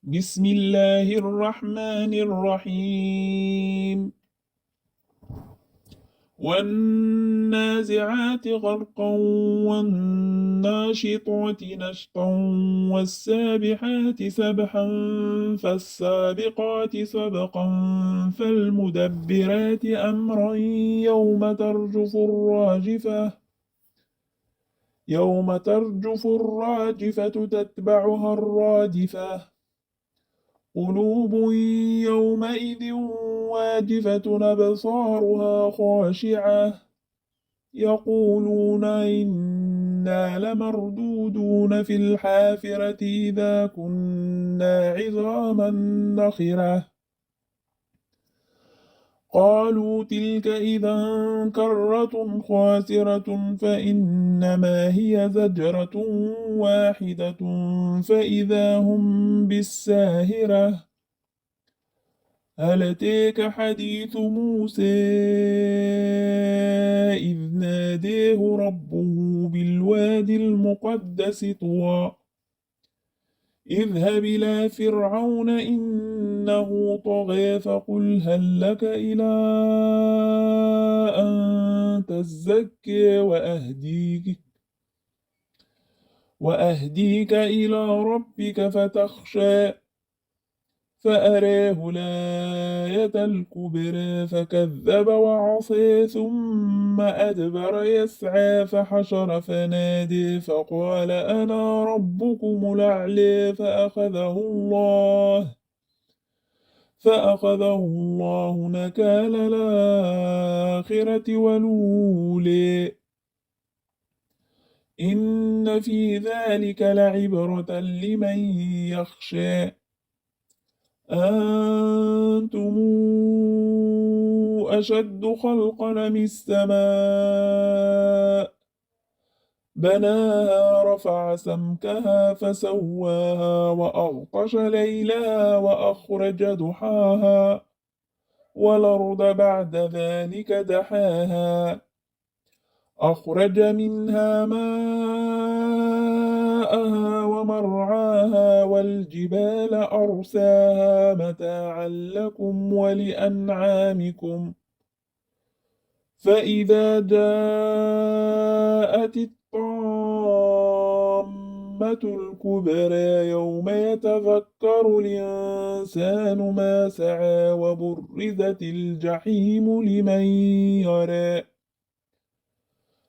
بسم الله الرحمن الرحيم والنازعات غرقا والناشطات نشطا والسابحات سبحا فالسابقات سبقا فالمدبرات أمرا يوم ترجف الراجفة تتبعها الرادفة قلوب يومئذ واجفة أبصارها خاشعة يقولون إنا لمردودون في الحافرة إذا كنا عظاما نخرة قالوا تلك إذا كرة خاسرة فإنما هي زجرة واحدة فإذا هم بالساهرة هل أتاك حديث موسى إذ ناداه ربه بالوادي المقدس طوى اذهب إلى فرعون إنه طغى فقل هل لك إلى أن تزكي وأهديك إلى ربك فتخشى فأراه الآية الكبرى فكذب وعصى ثم أدبر يسعى فحشر فنادي فقال أنا ربكم الأعلى فأخذه الله نكال الآخرة والأولى إن في ذلك لعبرة لمن يخشى أنتم أشد خلقا من السماء بناها رفع سمكها فسواها وأغطش ليلها وأخرج ضحاها والأرض بعد ذلك دحاها أخرج منها ماءها ومرعاها والجبال أرساها متاعا لكم ولأنعامكم فإذا جاءت الطامة الكبرى يوم يتذكر الإنسان ما سعى وبرزت الجحيم لمن يرى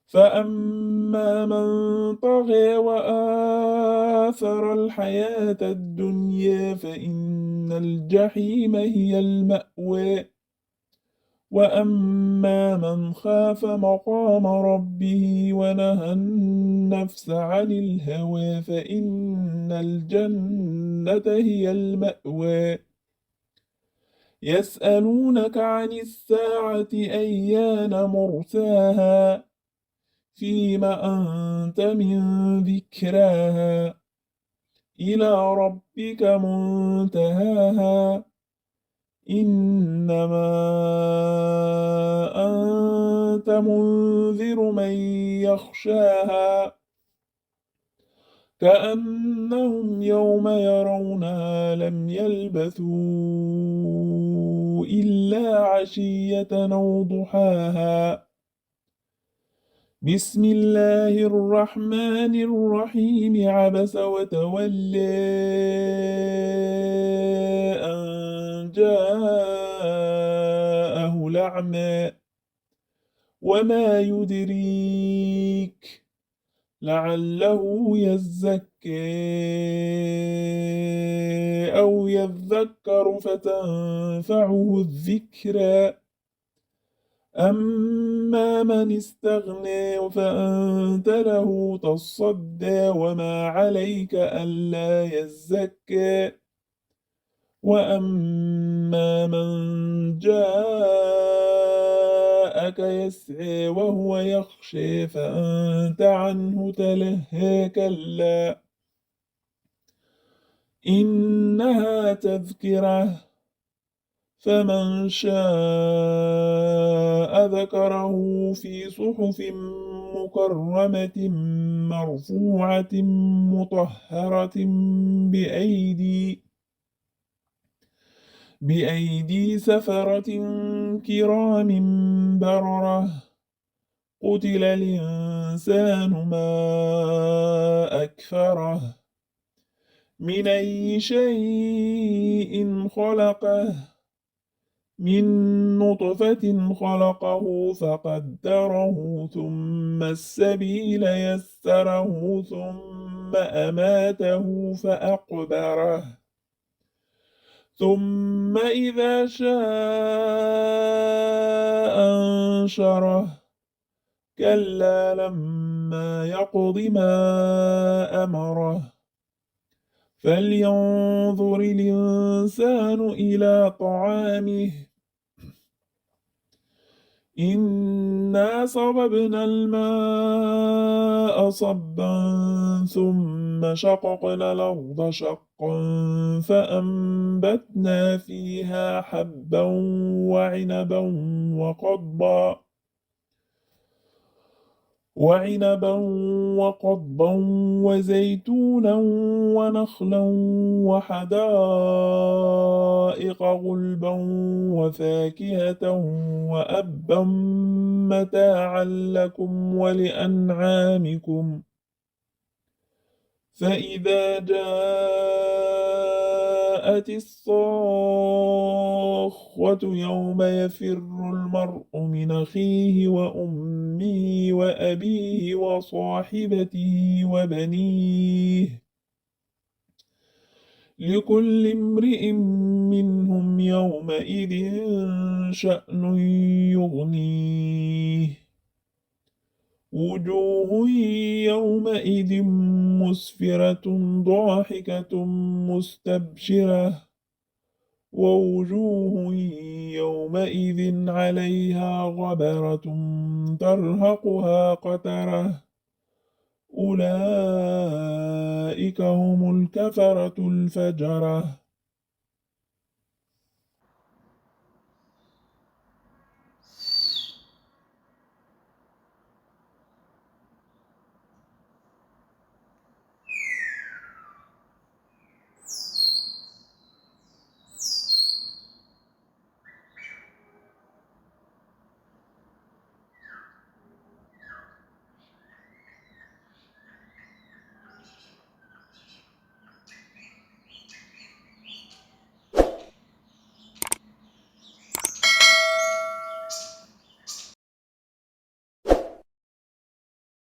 فأما من طغى وآثر الحياة الدنيا فإن الجحيم هي المأوى وأما من خاف مقام ربه ونهى النفس عن الهوى فإن الجنة هي المأوى يسألونك عن الساعة أيان مرساها فيم أنت من ذكراها إلى ربك منتهاها إنما أنت منذر من يخشاها كأنهم يوم يرونها لم يلبثوا إلا عشية أو ضحاها بسم الله الرحمن الرحيم عبس وتولى أن جاءه الأعمى وما يدريك لعله يزكى أو يذكر فتنفعه الذكرى أما من استغنى فأنت له تصدى وما عليك ألا يزكى وأما من جاءك يسعى وهو يخشى فأنت عنه تلهى كلا إنها تذكرة فمن شاء ذكره في صحف مكرمة مرفوعة مطهرة بأيدي بأيدي سفرة كرام بررة قتل الإنسان ما أكفره من أي شيء خلقه من نطفة خلقه فقدره ثم السبيل يسره ثم أماته فأقبره ثم إذا شاء أنشره كلا لما يقض ما أمره فلينظر الإنسان إلى طعامه إنا صببنا الماء صبا ثم شققنا الأرض شقا فأنبتنا فيها حبا وعنبا وقضبا وزيتونا ونخلا وحدائق غلبا وفاكهة وأبا متاعا لكم ولأنعامكم فإذا جاءت الصاخة يوم يفر المرء من أخيه وأمه وأبيه وصاحبته وبنيه لكل امرئ منهم يومئذ شأن يغنيه وجوه يومئذ مسفرة ضاحكة مستبشرة ووجوه يومئذ عليها غبرة ترهقها قترة أولئك هم الكفرة الفجرة